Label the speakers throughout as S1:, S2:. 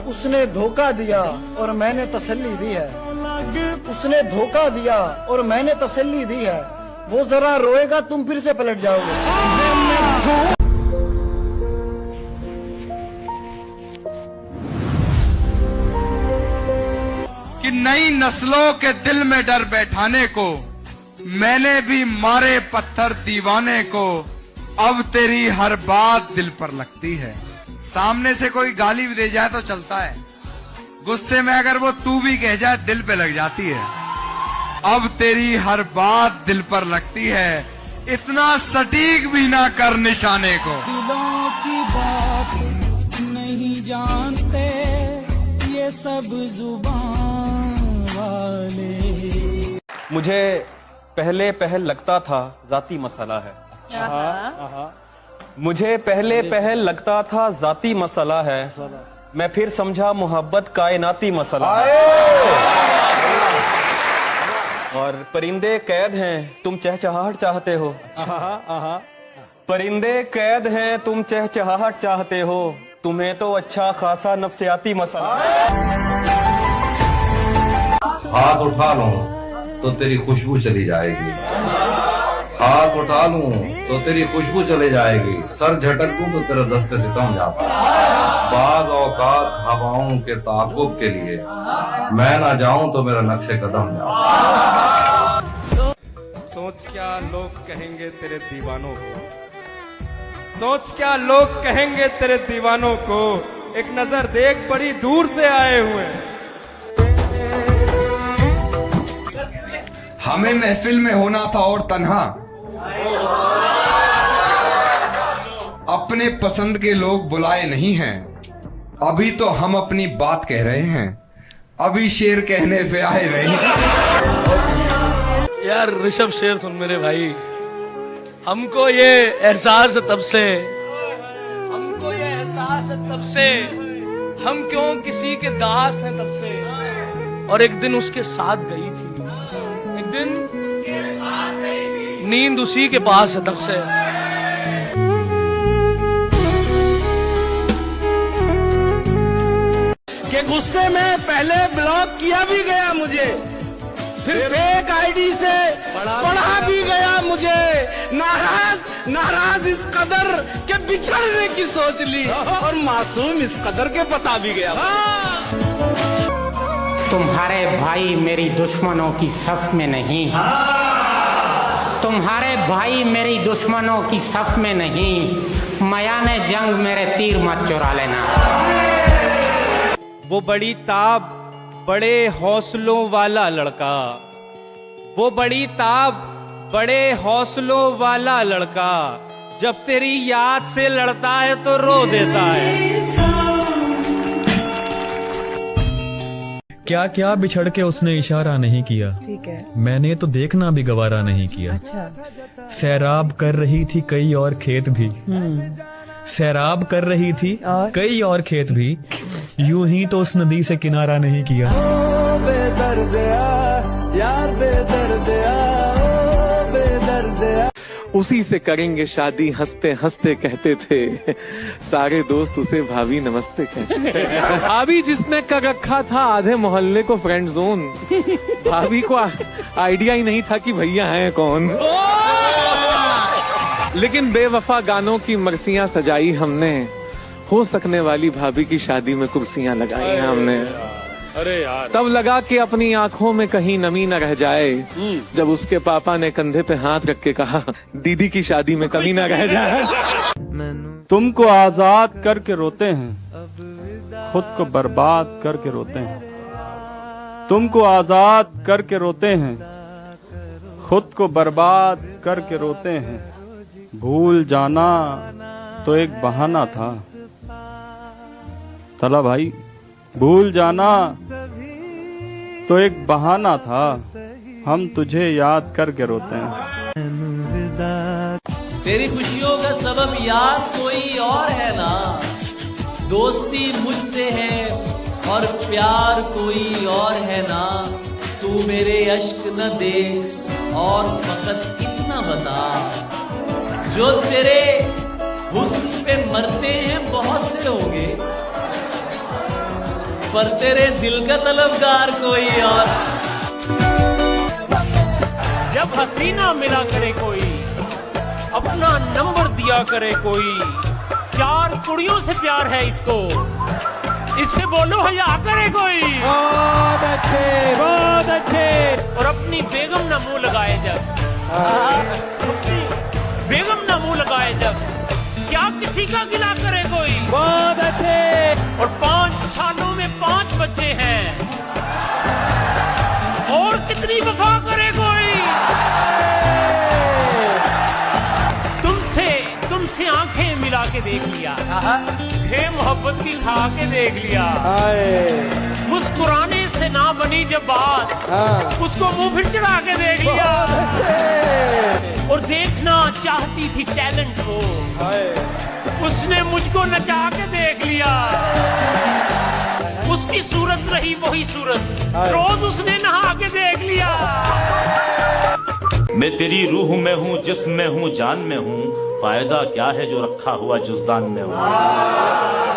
S1: उसने धोखा दिया और मैंने तसल्ली दी है। उसने धोखा दिया और मैंने तसल्ली दी है। वो जरा रोएगा, तुम फिर से पलट जाओगे।
S2: कि नई नस्लों के दिल में डर बैठाने को मैंने भी मारे पत्थर दीवाने को। अब तेरी हर बात दिल पर लगती है। सामने से कोई गाली भी दे जाए तो चलता है, गुस्से में अगर वो तू भी कह जाए दिल पे लग जाती है। अब तेरी हर बात दिल पर लगती है, इतना सटीक भी ना कर निशाने को।
S3: दिलों की बात नहीं जानते ये सब जुबान वाले।
S4: मुझे पहले लगता था जाती मसला है। मुझे पहले लगता था जाती मसला है, मैं फिर समझा मोहब्बत कायनाती मसला है। और परिंदे कैद हैं, तुम चहचहाहट चाहते हो। परिंदे कैद हैं, तुम चहचहाहट चाहते हो। तुम्हें तो अच्छा खासा नफ्सियाती मसला है।
S5: हाथ उठा लूं तो तेरी खुशबू चली जाएगी। हाथ उठा लूं तो तेरी खुशबू चली जाएगी। सर झटक दूं तो तेरे दस्ते से कम जाता। बाज़ औकात हवाओं के ताक़ुब के लिए मैं ना जाऊं तो मेरा नक्शे कदम जाता।
S6: सोच क्या लोग कहेंगे तेरे दीवानों को, सोच क्या लोग कहेंगे तेरे दीवानों को। एक नजर देख, बड़ी दूर से आए हुए हैं।
S2: हमें महफिल में होना था और तन्हा, अपने पसंद के लोग बुलाए नहीं हैं। अभी तो हम अपनी बात कह रहे हैं, अभी शेर कहने पे आए नहीं।
S7: यार ऋषभ, शेर सुन मेरे भाई। हमको ये एहसास है तब से, हमको ये एहसास है तब से, हम क्यों किसी के दास हैं तब से। और एक दिन उसके साथ गई थी, एक दिन उसके साथ गई थी, नींद उसी के पास है तब से।
S1: कि गुस्से में पहले ब्लॉक किया भी गया मुझे, फिर फेक आईडी से पढ़ा भी गया मुझे। नाराज इस कदर के बिछड़ने की सोच ली, और मासूम इस कदर के पता भी गया।
S8: तुम्हारे भाई मेरी दुश्मनों की सफ में नहीं, तुम्हारे भाई मेरी दुश्मनों की सफ में नहीं। मयाने जंग मेरे तीर मत चुरा लेना।
S6: वो बड़ी ताब बड़े हौसलों वाला लड़का, वो बड़ी ताब बड़े हौसलों वाला लड़का, जब तेरी याद से लड़ता है तो रो देता है।
S9: क्या क्या बिछड़ के उसने इशारा नहीं किया,
S10: ठीक है।
S9: मैंने तो देखना भी गवारा नहीं किया।
S10: अच्छा।
S9: सैराब कर रही थी कई और खेत भी, सैराब कर रही थी कई और खेत भी, यूं ही तो उस नदी से किनारा नहीं किया।
S3: यार बेदर्दिया, ओ बेदर्दिया।
S11: उसी से करेंगे शादी हंसते हंसते कहते थे, सारे दोस्त उसे भाभी नमस्ते कहते थे। भाभी जिसने कर रखा था आधे मोहल्ले को फ्रेंड जोन, भाभी को आइडिया ही नहीं था कि भैया हैं कौन। लेकिन बेवफा गानों की मरसियां सजाई हमने, हो सकने वाली भाभी की शादी में कुर्सियां लगाई हैं हमने।
S6: अरे यार,
S11: तब लगा कि अपनी आंखों में कहीं नमी न रह जाए, जब उसके पापा ने कंधे पे हाथ रख के कहा दीदी की शादी में कमी न रह जाए।
S12: तुमको आजाद करके रोते हैं, खुद को बर्बाद करके रोते हैं। तुमको आजाद करके रोते हैं, खुद को बर्बाद करके रोते हैं। भूल जाना तो एक बहाना था तला भाई, भूल जाना तो एक बहाना था, हम तुझे याद करके रोते हैं।
S13: तेरी खुशियों का सबब यार कोई और है ना, दोस्ती मुझसे है और प्यार कोई और है ना। तू मेरे अश्क न देख और फकत इतना बता, जो तेरे हुस्न पे मरते हैं बहुत से होंगे, पर तेरे दिल का तलबगार कोई और।
S6: जब हसीना मिला करे कोई, अपना नंबर दिया करे कोई, 4 कुड़ियों से प्यार है इसको, इससे बोलो हया करे कोई। बहुत अच्छे, बहुत अच्छे। और अपनी बेगम ना मुंह लगाए जब, अपनी बेगम ना मुंह लगाए जब, क्या किसी का गिला करे कोई। बहुत अच्छे। और 5 सालों में 5 बच्चे हैं, और कितनी वफा करे कोई। तुमसे आंखें मिला के देख लिया, हे मोहब्बत की खा के देख लिया। मुस्कुराने से ना बनी जब बात, उसको मुंह फिर चढ़ा के देख लिया। और देखना चाहती थी टैलेंट वो, उसने मुझको नचा के देख लिया। उसकी सूरत रही वही सूरत, रोज उसने नहा के देख लिया।
S10: मैं तेरी रूह में हूँ, जिस्म में हूँ, जान में हूँ, फायदा क्या है जो रखा हुआ जुज़दान में हूँ।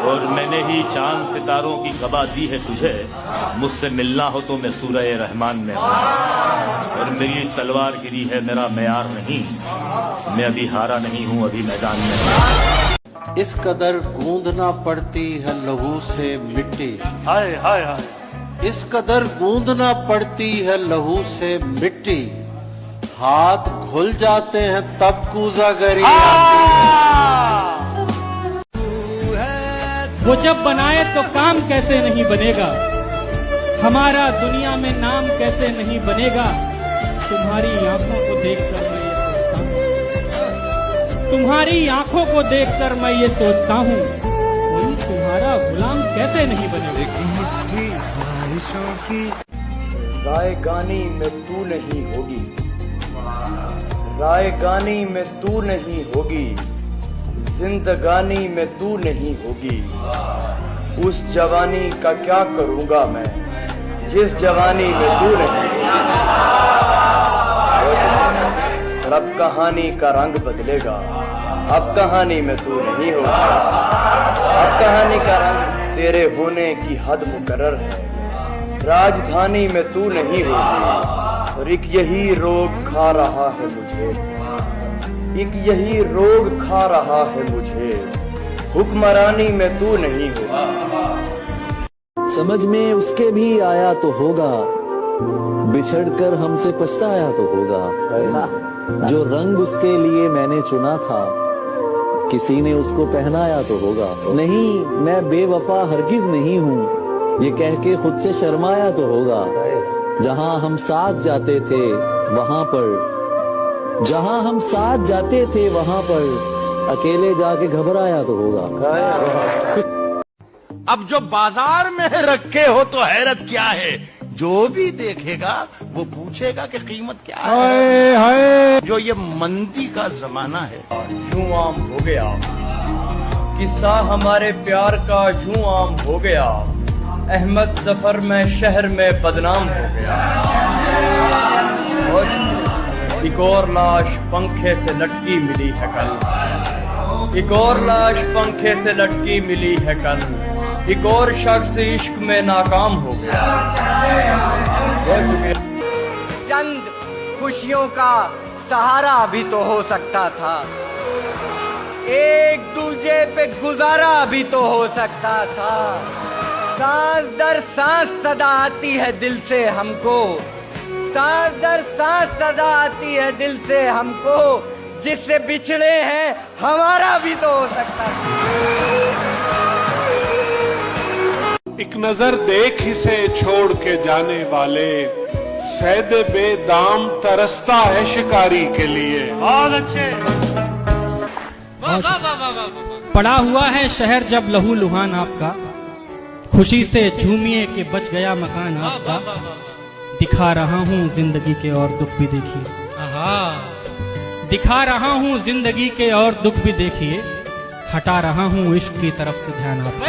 S10: और मैंने ही चांद सितारों की गवा दी है तुझे, मुझसे मिलना हो तो मैं सूरह रहमान में हूँ। और मेरी तलवार गिरी है मेरा मयार नहीं, मैं अभी हारा नहीं हूँ, अभी मैदान में हूँ।
S14: इस कदर गूंदना पड़ती है लहू से मिट्टी,
S7: हाय हाय हाय।
S14: इस कदर गूंदना पड़ती है लहू से मिट्टी, हाथ घुल जाते हैं तब कूज़ागरी
S15: वो जब बनाए तो काम कैसे नहीं बनेगा, हमारा दुनिया में नाम कैसे नहीं बनेगा। तुम्हारी आंखों को देखकर मैं ये सोचता हूँ, तुम्हारी आंखों को देखकर मैं ये सोचता हूँ, कोई तुम्हारा गुलाम कैसे नहीं बनेगा।
S1: राय गानी में तू नहीं होगी, राय गानी में तू नहीं होगी, जिंदगानी में तू नहीं होगी। उस जवानी का क्या करूंगा मैं, जिस जवानी में तू नहीं। अब कहानी का रंग बदलेगा, अब कहानी में तू नहीं होगा। अब कहानी का रंग तेरे होने की हद मुकर्रर है, राजधानी में तू नहीं होगी। और एक यही रोग खा रहा है मुझे, एक यही रोग खा रहा है मुझे, हुक्मरानी में तू नहीं होगा।
S16: समझ में उसके भी आया तो होगा, बिछड़कर हमसे पछताया तो होगा। जो रंग उसके लिए मैंने चुना था, किसी ने उसको पहनाया तो होगा। नहीं, मैं बेवफा हरगिज नहीं हूँ, ये कह के खुद से शर्माया तो होगा। जहां हम साथ जाते थे वहां पर, जहां हम साथ जाते थे वहां पर, अकेले जाके घबराया तो होगा।
S17: अब जो बाजार में रखे हो तो हैरत क्या है, जो भी देखेगा वो पूछेगा कि कीमत क्या है। जो ये मंदी का जमाना है,
S1: यूं आम हो गया किस्सा हमारे प्यार का, यूं आम हो गया। अहमद जफर में शहर में बदनाम हो गया। और एक और लाश पंखे से लटकी मिली है कल, एक और लाश पंखे से लटकी मिली है कल। एक और शख्स इश्क में नाकाम हो गया।
S18: चंद खुशियों का सहारा भी तो हो सकता था, एक दूजे पे गुजारा भी तो हो सकता था। सांस दर सांस सदा आती है दिल से हमको, सांस दर सांस सदा आती है दिल से हमको। जिससे बिछड़े हैं हमारा भी तो हो सकता है।
S19: एक नजर देख इसे छोड़ के जाने वाले, सैद बेदाम तरसता है शिकारी के लिए।
S7: बहुत अच्छे।
S15: पड़ा हुआ है शहर जब लहू लुहान आपका, खुशी से झूमिए कि बच गया मकान आपका। दिखा रहा हूँ जिंदगी के और दुख भी देखिए, दिखा रहा हूँ जिंदगी के और दुख भी देखिए। हटा रहा हूँ इश्क की तरफ से ध्यान आपका।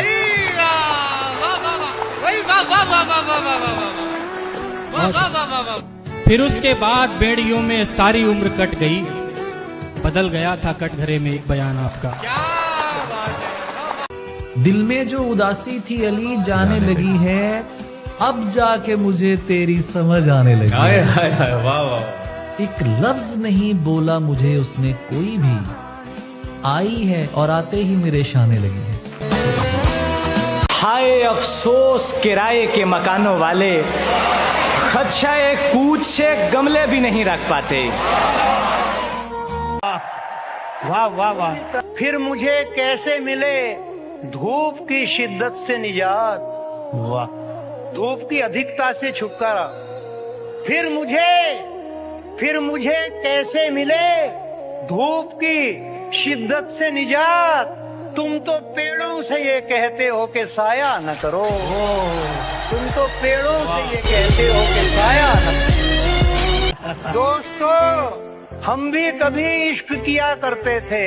S15: फिर उसके बाद बेड़ियों में सारी उम्र कट गई, बदल गया था कटघरे में एक बयान आपका।
S3: दिल में जो उदासी थी अली जाने लगी है, अब जाके मुझे तेरी समझ आने लगी।
S9: हाय हाय हाय, वाह वाह।
S3: एक लफ्ज नहीं बोला मुझे उसने कोई भी, आई है और आते ही मेरे शाने लगी है।
S18: हाय अफसोस किराए के मकानों वाले, खदशाए कूच से गमले भी नहीं रख पाते।
S17: वाह वाह वाह। फिर मुझे कैसे मिले धूप की शिद्दत से निजात, वाह, धूप की अधिकता से छुटकारा। फिर मुझे कैसे मिले धूप की शिद्दत से निजात। तुम तो पेड़ों से ये कहते हो कि साया न करो, तुम तो पेड़ों से ये कहते हो कि साया न करो। दोस्तों, हम भी कभी इश्क किया करते थे,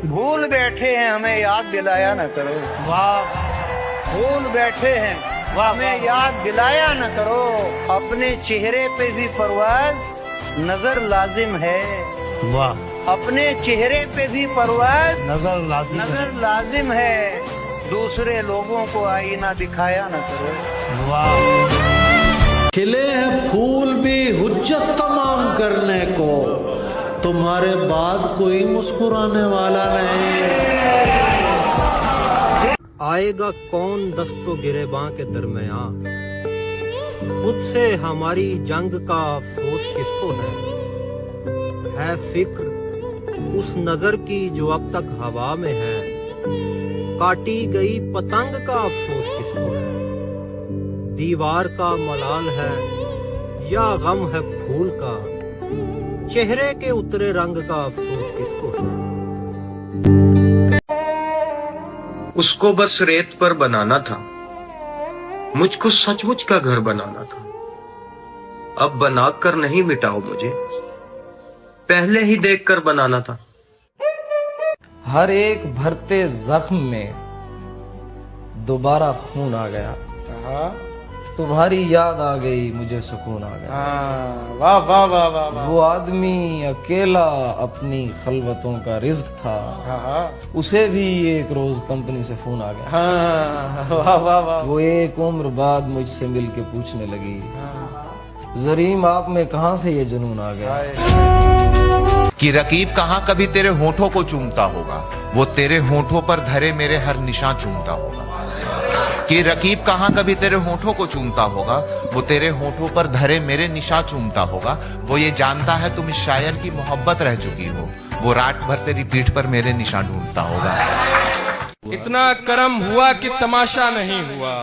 S17: भूल बैठे हैं हमें याद दिलाया न करो। वाह, भूल बैठे हैं हमें याद दिलाया न करो। अपने चेहरे पे भी परवाज नजर लाजिम है, वाह, अपने चेहरे पे भी परवाज नजर लाजिम है। दूसरे लोगों को आईना दिखाया न करो।
S14: वाह। खिले हैं फूल भी हुज्जत तमाम करने को, तुम्हारे बाद कोई मुस्कुराने वाला नहीं।
S20: आएगा कौन दस्तो गिरेबां के दरमियां, खुद से हमारी जंग का अफसोस किसको है फिक्र उस नजर की जो अब तक हवा में है, काटी गई पतंग का अफसोस किसको है। दीवार का मलाल है या गम है फूल का, चेहरे के उतरे रंग का अफसोस किसको है।
S21: उसको बस रेत पर बनाना था, मुझको सचमुच का घर बनाना था। अब बनाकर नहीं मिटाओ मुझे, पहले ही देखकर बनाना था।
S1: हर एक भरते जख्म में दोबारा खून आ गया, तुम्हारी याद आ गई मुझे सुकून आ गया।
S12: वाह वाह वाह वाह।
S1: वो आदमी अकेला अपनी खलवतों का रिज्क था, उसे भी एक रोज कंपनी से फोन आ गया।
S12: वाह वाह वाह।
S1: वो एक उम्र बाद मुझसे मिलके पूछने लगी, जरीम आप में कहाँ से ये जुनून आ गया।
S22: कि रकीब कहाँ कभी तेरे होठों को चूमता होगा, वो तेरे होठों पर धरे मेरे हर निशान चूमता होगा। कि रकीब कहाँ कभी तेरे होठों को चूमता होगा, वो तेरे होठों पर धरे मेरे निशान चूमता होगा। वो ये जानता है तुम इस शायर की मोहब्बत रह चुकी हो, वो रात भर तेरी पीठ पर मेरे निशान ढूंढता होगा।
S23: इतना करम हुआ कि तमाशा नहीं हुआ,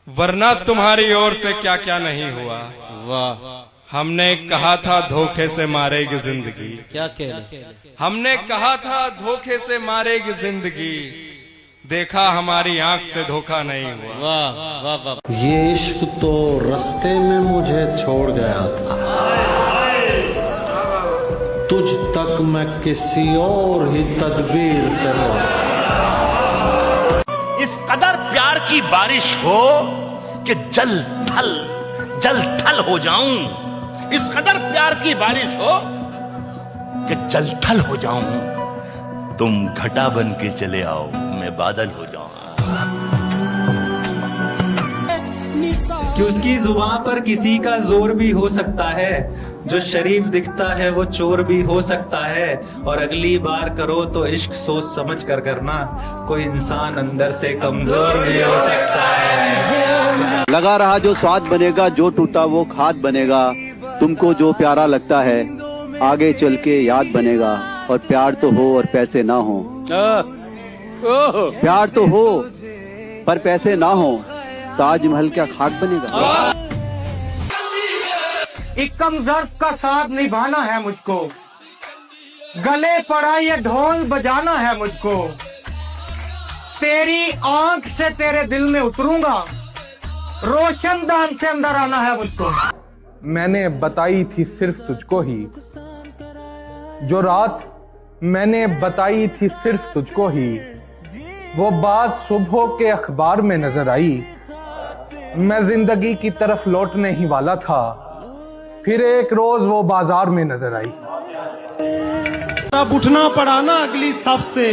S23: वरना तुम्हारी ओर से क्या क्या नहीं हुआ। वाह। हमने कहा था धोखे से मारेगी जिंदगी,
S13: क्या कह रहे?
S23: हमने कहा था धोखे से मारेगी जिंदगी, देखा हमारी आंख से धोखा नहीं हुआ।
S13: वाह वाह वाह।
S14: ये इश्क तो रास्ते में मुझे छोड़ गया था, तुझ तक मैं किसी और ही तदबीर से पहुंचा।
S17: इस कदर प्यार की बारिश हो कि जल थल हो जाऊं। इस कदर प्यार की बारिश हो कि जल थल हो जाऊं। तुम घटा बन के चले आओ, मैं बादल हो जाऊं।
S9: कि उसकी जुबान पर किसी का जोर भी हो सकता है, जो शरीफ दिखता है वो चोर भी हो सकता है। और अगली बार करो तो इश्क सोच समझ कर करना, कोई इंसान अंदर से कमजोर भी हो सकता है।
S16: लगा रहा जो स्वाद बनेगा, जो टूटा वो खाद बनेगा। तुमको जो प्यारा लगता है आगे चल के याद बनेगा। और प्यार तो हो और पैसे ना हो, प्यार तो हो पर पैसे ना हो, ताजमहल क्या खाक बनेगा।
S18: एक कम ज़र्फ का साथ निभाना है मुझको, गले पड़ा ये ढोल बजाना है मुझको। तेरी आंख से तेरे दिल में उतरूंगा, रोशनदान से अंदर आना है मुझको।
S2: मैंने बताई थी सिर्फ तुझको ही, जो रात मैंने बताई थी सिर्फ तुझको ही, वो बात सुबह के अखबार में नजर आई। मैं जिंदगी की तरफ लौटने ही वाला था, फिर एक रोज वो बाजार में नजर आई।
S3: अब उठना पड़ा ना अगली सफ से,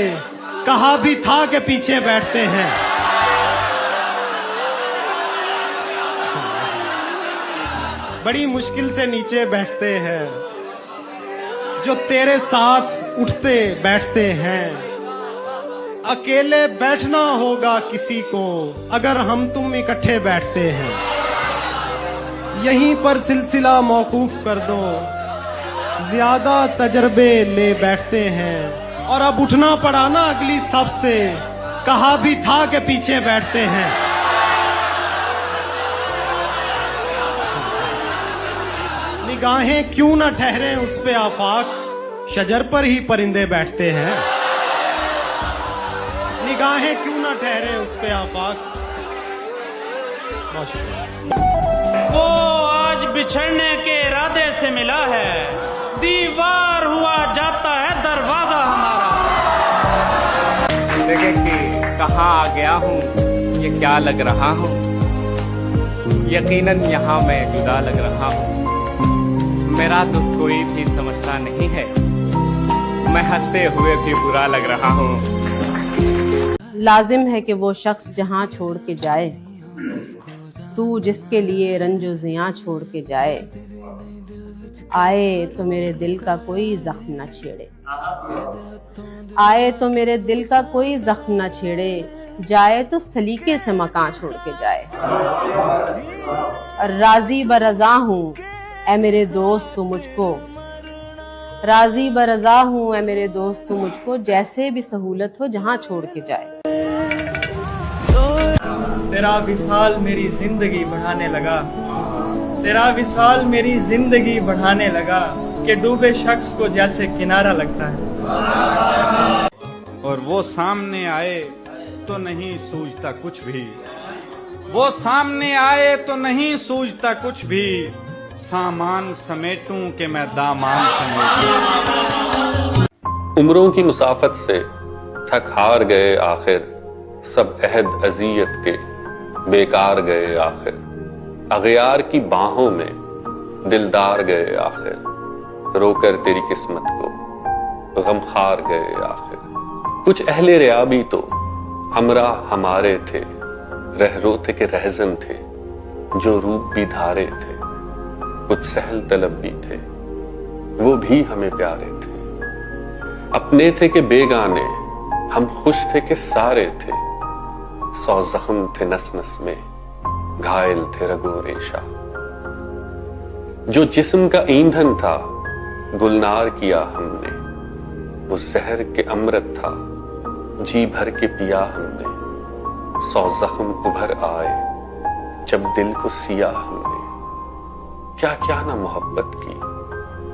S4: कहा भी था कि पीछे बैठते हैं। बड़ी मुश्किल से नीचे बैठते हैं, जो तेरे साथ उठते बैठते हैं। अकेले बैठना होगा किसी को अगर हम तुम इकट्ठे बैठते हैं। यहीं पर सिलसिला मौकूफ कर दो, ज्यादा तजर्बे ले बैठते हैं। और अब उठना पड़ा ना अगली सफ से, कहा भी था कि पीछे बैठते हैं। निगाहें क्यों ना ठहरे उस पे आफाक, शजर पर ही परिंदे बैठते हैं। निगाहें क्यों ना ठहरे उस पे आफाक।
S5: वो आज बिछड़ने के इरादे से मिला है, दीवार हुआ जाता है दरवाजा हमारा।
S6: कहाँ आ गया हूँ, ये क्या लग रहा हूँ। यकीनन यहाँ मैं जुदा लग रहा हूँ। मेरा दुख कोई भी समझता नहीं है, मैं हंसते हुए भी बुरा लग रहा हूँ।
S8: लाजिम है कि वो शख्स जहाँ छोड़ के जाए, तू जिसके लिए रंजो ज़ियां छोड़ के जाए। आए तो मेरे दिल का कोई जख्म न छेड़े, आए तो मेरे दिल का कोई जख्म न छेड़े, जाए तो सलीके से मकान छोड़ के जाए। राजी बरज़ा हूँ ऐ मेरे दोस्त तू मुझको, राजी बरज़ा हूँ ऐ मेरे दोस्त तू मुझको, जैसे भी सहूलत हो जहाँ छोड़ के जाए।
S24: तेरा विशाल मेरी जिंदगी बढ़ाने लगा, तेरा विशाल मेरी जिंदगी बढ़ाने लगा, कि डूबे शख्स को जैसे किनारा लगता है।
S25: और वो सामने आए तो नहीं सूझता कुछ भी, वो सामने आए तो नहीं सूझता कुछ भी, सामान समेटूं कि मैं दामान समेटूं।
S26: उम्रों की मुसाफत से थक हार गए आखिर, सब अहद अज़ियत के बेकार गए आखिर। अग़यार की बाहों में दिलदार गए आखिर, रोकर तेरी किस्मत को गमखार गए आखिर। कुछ अहले रिया भी तो हमरा हमारे थे, रह रोते के रहजन थे जो रूप भी धारे थे। कुछ सहल तलब भी थे, वो भी हमें प्यारे थे। अपने थे कि बेगाने, हम खुश थे कि सारे थे। 100 जख्म थे नस नस में, घायल थे रगो रेशा। जो जिस्म का ईंधन था गुलनार किया हमने, वो जहर के अमृत था जी भर के पिया हमने। 100 जख्म उभर आए जब दिल को सिया हमने। क्या क्या ना मोहब्बत की,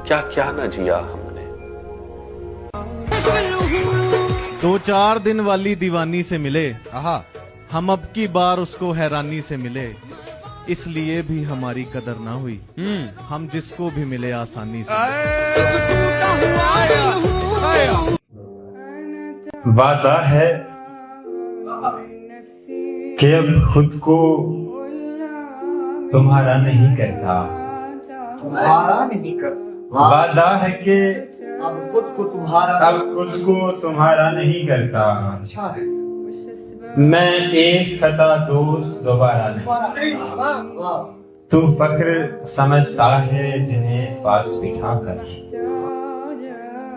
S26: क्या क्या ना जिया हमने।
S27: 2-4 दिन वाली दीवानी से मिले, हम अब की बार उसको हैरानी से मिले। इसलिए भी हमारी कदर ना हुई, हम जिसको भी मिले आसानी से।
S28: वादा है कि अब खुद को तुम्हारा नहीं करता,
S17: तुम्हारा नहीं कर।
S28: वादा है कि
S17: अब खुद को तुम्हारा
S28: नहीं करता।
S17: अच्छा है।
S28: मैं एक खता दोस्त दोबारा नहीं। तू फख्र समझता है जिन्हें पास बिठा कर,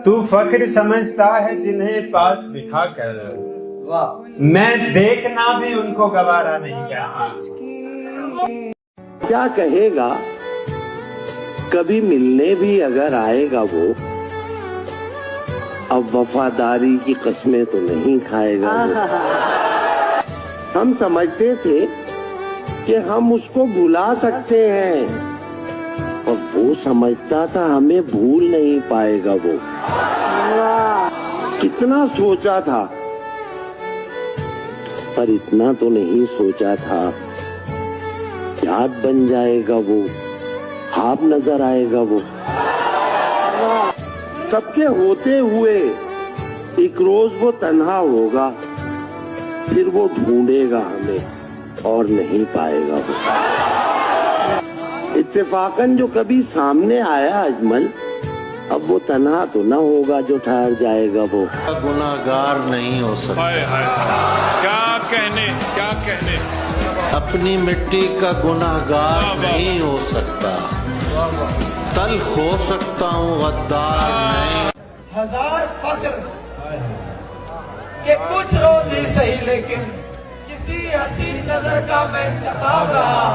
S28: तू फख्र समझता है जिन्हें पास बिठा कर, मैं देखना भी उनको गवारा नहीं करता।
S16: क्या कहेगा कभी मिलने भी अगर आएगा वो, अब वफादारी की कस्में तो नहीं खाएगा वो। हम समझते थे कि हम उसको भुला सकते हैं, और वो समझता था हमें भूल नहीं पाएगा वो। कितना सोचा था, पर इतना तो नहीं सोचा था। याद बन जाएगा वो, ख्वाब नजर आएगा वो। सबके होते हुए एक रोज वो तन्हा होगा, फिर वो ढूंढेगा हमें और नहीं पाएगा वो। इत्तेफाकन जो कभी सामने आया अजमल, अब वो तन्हा तो ना होगा जो ठहर जाएगा वो।
S14: गुनाहगार नहीं हो सकता।
S25: क्या कहने
S14: अपनी मिट्टी का गुनाहगार नहीं हो सकता। तल्ख हो सकता हूँ, गद्दार नहीं।
S18: हजार फख्र के कुछ रोज ही सही, लेकिन किसी हसीन नजर का मैं इंतखाब रहा।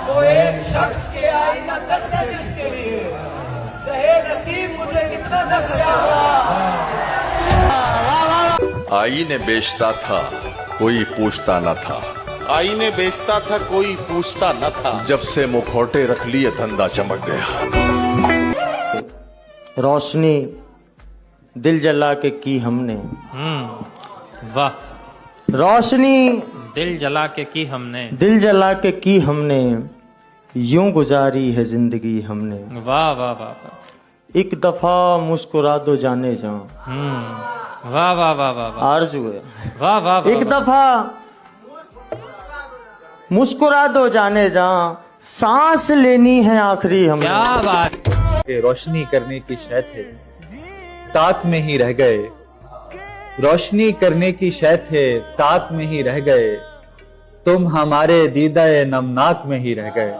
S18: वो एक शख्स के आईना दस है जिसके लिए सहे नसीब मुझे कितना दस्तयाब रहा।
S7: आईने बेचता था कोई पूछता न था।
S14: आईने बेचता था कोई पूछता न था।
S7: जब से मुखौटे रख लिए धंधा चमक गया।
S1: रोशनी दिल जला के की हमने।
S6: वाह।
S1: रोशनी
S6: दिल जला के की हमने।
S1: दिल जला के की हमने, यूं गुजारी है जिंदगी हमने।
S6: वाह वाह वाह।
S1: एक दफा मुस्कुरा दो जाने जा।
S6: वाह वाह वाह वाह।
S1: आरज़ू है।
S6: वाह वाह।
S1: एक दफा मुस्कुरा दो जाने जा, सांस लेनी है आखिरी हमें।
S6: क्या बात।
S16: रोशनी करने की शय थे ताक में ही रह गए। रोशनी करने की शय थे ताक में ही रह गए। तुम हमारे दीदाए नमनाक में ही रह गए।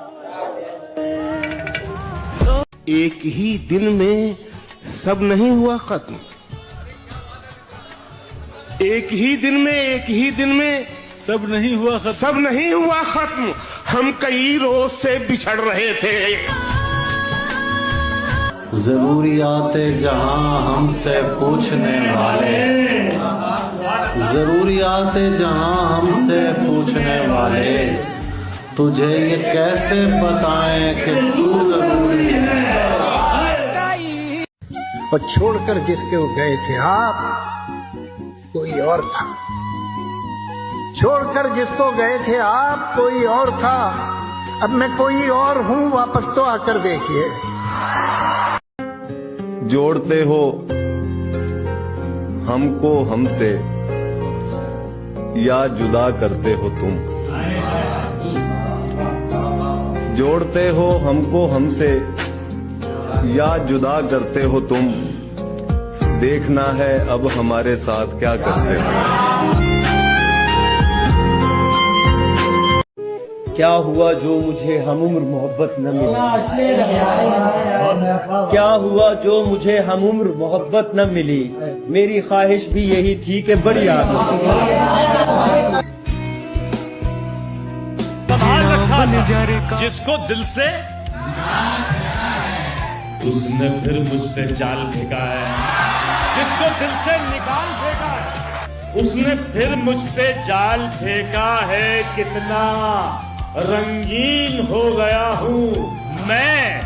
S14: एक ही दिन में सब नहीं हुआ खत्म। एक ही दिन में
S27: सब नहीं हुआ खत्म।
S14: हम कई रोज से बिछड़ रहे थे। जरूरियाते जहां हमसे पूछने वाले, जरूरियाते जहां हमसे पूछने वाले, तुझे ये कैसे बताएं कि तू जरूरी है।
S17: और छोड़कर जिसके वो गए थे आप, कोई और था। छोड़कर जिसको गए थे आप, कोई और था। अब मैं कोई और हूं, वापस तो आकर देखिए।
S7: जोड़ते हो हमको हमसे या जुदा करते हो तुम। जोड़ते हो हमको हमसे या जुदा करते हो तुम। देखना है अब हमारे साथ क्या करते हो।
S1: क्या हुआ जो मुझे हमउम्र मोहब्बत न मिली। क्या हुआ जो मुझे हमउम्र मोहब्बत न मिली। मेरी ख्वाहिश भी यही थी कि बड़ी आदमी।
S25: जिसको दिल से उसने फिर मुझ पे जाल फेंका है। जिसको दिल से निकाल फेंका है उसने फिर मुझ पे जाल फेंका है। कितना रंगीन हो गया हूँ मैं,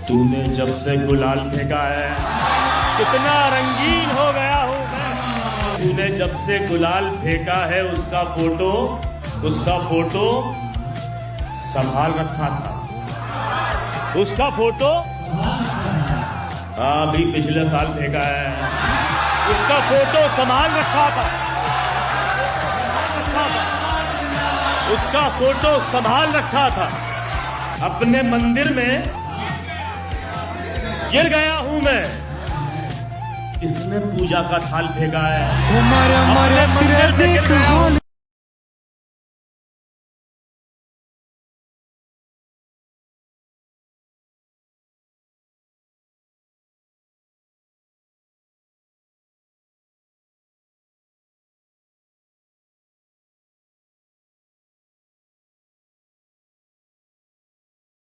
S25: तूने जब से गुलाल फेंका है। कितना रंगीन हो गया हूँ मैं, तूने जब से गुलाल फेंका है। उसका फोटो संभाल रखा था। उसका फोटो अभी पिछले साल फेंका है। उसका फोटो संभाल रखा था। उसका फोटो संभाल रखा था। अपने मंदिर में गिर गया हूं मैं, इसने पूजा का थाल फेंका है। हमारे मंदिर में गिर गया हूं।